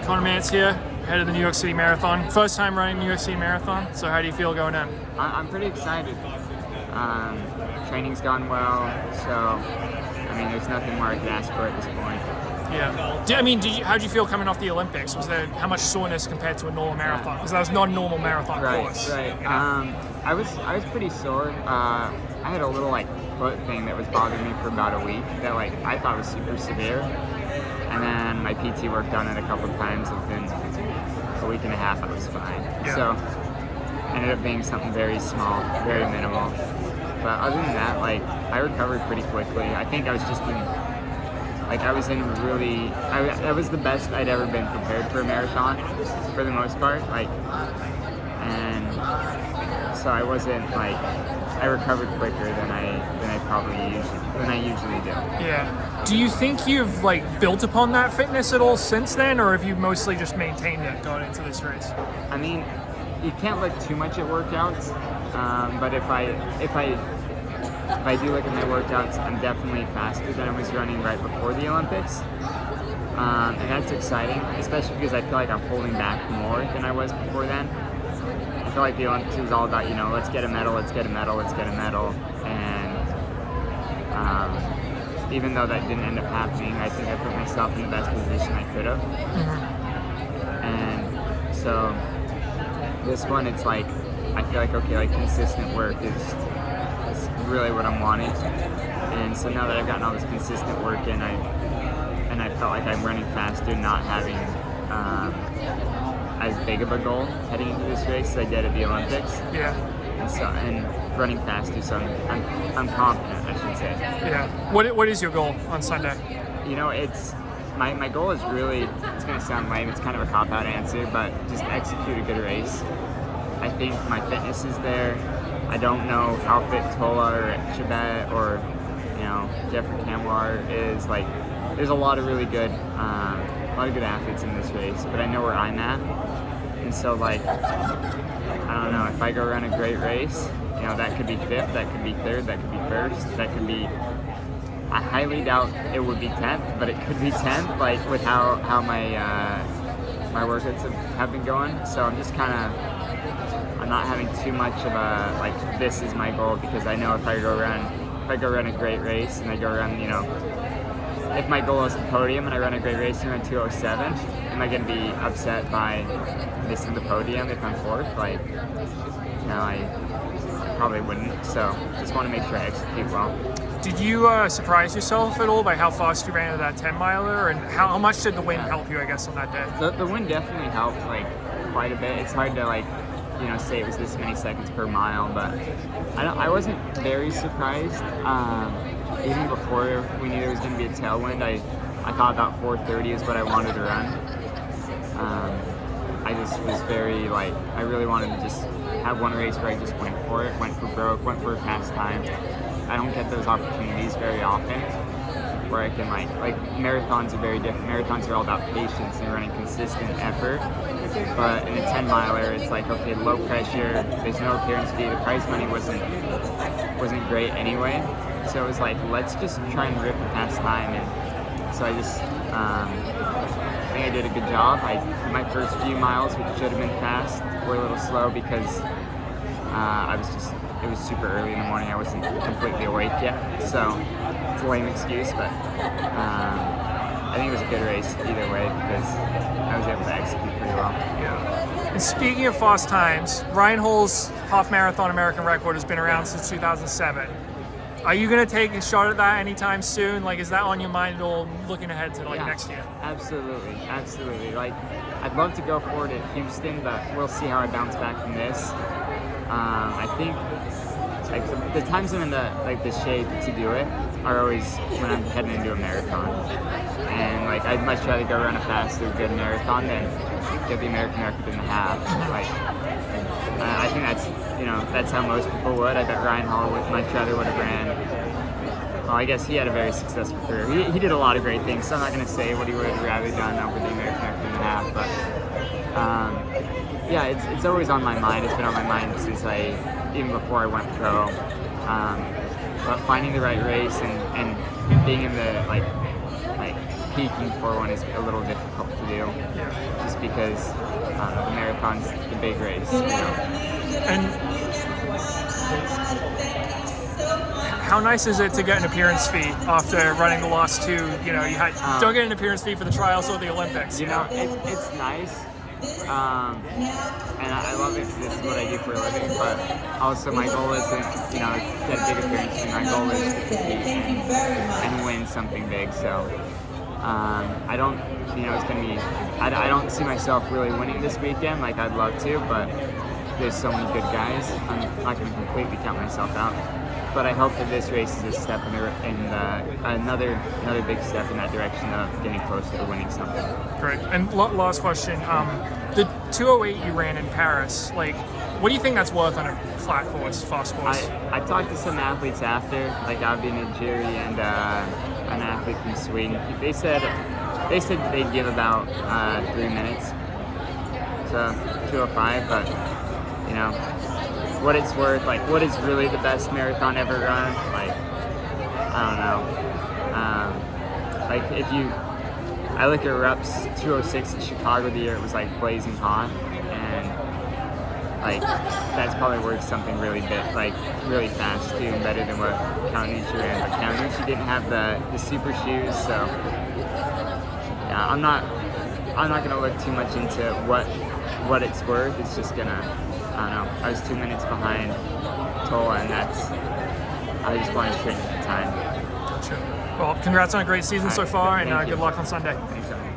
Connor Mantz here, head of the New York City Marathon. First time running New York City Marathon, so how do you feel going in? I'm pretty excited. Training's gone well, so I mean, there's nothing more I could ask for at this point. Yeah. How did you feel coming off the Olympics? Was there how much soreness compared to a normal marathon? Because that was not a normal marathon course. Right. I was pretty sore. I had a little foot thing that was bothering me for about a week that I thought was super severe. And then my PT worked on it a couple of times. Within a week and a half, I was fine. Yeah. So ended up being something very small, very minimal. But other than that, I recovered pretty quickly. I think I was just I was the best I'd ever been prepared for a marathon, for the most part. And so I wasn't I recovered quicker than I usually do. Yeah. Do you think you've built upon that fitness at all since then, or have you mostly just maintained it going into this race? I mean, you can't look too much at workouts, but if I do look at my workouts, I'm definitely faster than I was running right before the Olympics, and that's exciting, especially because I feel like I'm holding back more than I was before then. I feel like the Olympics was all about, let's get a medal, and even though that didn't end up happening, I think I put myself in the best position I could have. Mm-hmm. And so this one, it's I feel okay, consistent work is really what I'm wanting. And so now that I've gotten all this consistent work in, I felt like I'm running faster, not having as big of a goal heading into this race as I did at the Olympics. Yeah. And running faster, so I'm confident, I should say. Yeah. What is your goal on Sunday? It's my goal is really, it's going to sound lame, it's kind of a cop-out answer, but just execute a good race. I think my fitness is there. I don't know how fit Tola or Chabet or Jeffrey Camwar is. There's a lot of really good athletes in this race, but I know where I'm at, and so I don't know, if I go run a great race, that could be fifth, that could be third, that could be first, that could be, I highly doubt it would be 10th, but it could be 10th, with how my workouts have been going. So I'm just I'm not having too much of a this is my goal, because I know if I go run a great race and I go run, if my goal is the podium and I run a great race and run 2:07, am I going to be upset by missing the podium if I'm fourth? No, I probably wouldn't. So just want to make sure I execute well. Did you surprise yourself at all by how fast you ran at that 10-miler, and how much did the wind help you, I guess, on that day? The wind definitely helped quite a bit. It's hard to say it was this many seconds per mile, but I wasn't very surprised. Even before we knew there was going to be a tailwind, I thought about 4:30 is what I wanted to run. I just was very I really wanted to just have one race where I just went for it, went for broke, went for a fast time. I don't get those opportunities very often where I can marathons are very different. Marathons are all about patience and running consistent effort. But in a 10-miler, it's okay, low pressure, there's no appearance fee, the prize money wasn't great anyway. So it was let's just try and rip a fast time. And so I just, I think I did a good job. My first few miles, which should have been fast, were a little slow because it was super early in the morning. I wasn't completely awake yet. So it's a lame excuse, but I think it was a good race either way because I was able to execute pretty well. Yeah. And speaking of fast times, Ryan Hall's half marathon American record has been around since 2007. Are you going to take a shot at that anytime soon? Is that on your mind at all, looking ahead to next year? Absolutely. I'd love to go forward at Houston, but we'll see how I bounce back from this. I think the times I'm in the shape to do it are always when I'm heading into a marathon, and I'd much rather go run a faster, good marathon than get the American record in the half. I think that's how most people would. I bet Ryan Hall would much rather would have ran. Well, I guess he had a very successful career. He did a lot of great things, so I'm not going to say what he would have rather done over the American record in the half, but it's always on my mind. It's been on my mind since even before I went pro. But finding the right race and being in the peaking for one is a little difficult to do. Yeah. because the marathon's the big race. You know? And how nice is it to get an appearance fee after running the last two? You know, you don't get an appearance fee for the trials or the Olympics. You know, it's nice. And I love it because this is what I do for a living, but also my goal isn't, get a big appearance. My goal is to compete and win something big. So I don't, it's going to be, I don't see myself really winning this weekend like I'd love to, but there's so many good guys. I'm not going to completely count myself out. But I hope that this race is a step in another big step in that direction of getting closer to winning something. Great. And last question, the 2:08 you ran in Paris, like, what do you think that's worth on a flat course, fast course? I talked to some athletes after, like Abdi Najiri and an athlete from Sweden. They said they'd give about 3 minutes, so 2:05. But what it's worth, like what is really the best marathon ever run, like I don't know. I look at Rupp's 2:06 in Chicago the year it was like blazing hot, and like that's probably worth something really big, like really fast too, and better than what Kawanishi ran. But Kawanishi didn't have the super shoes, so yeah, I'm not gonna look too much into what it's worth. It's just gonna, I don't know. I was 2 minutes behind Tola, and I just wanted to straighten the time. Gotcha. Well, congrats on a great season so far, and good luck on Sunday. Thank you.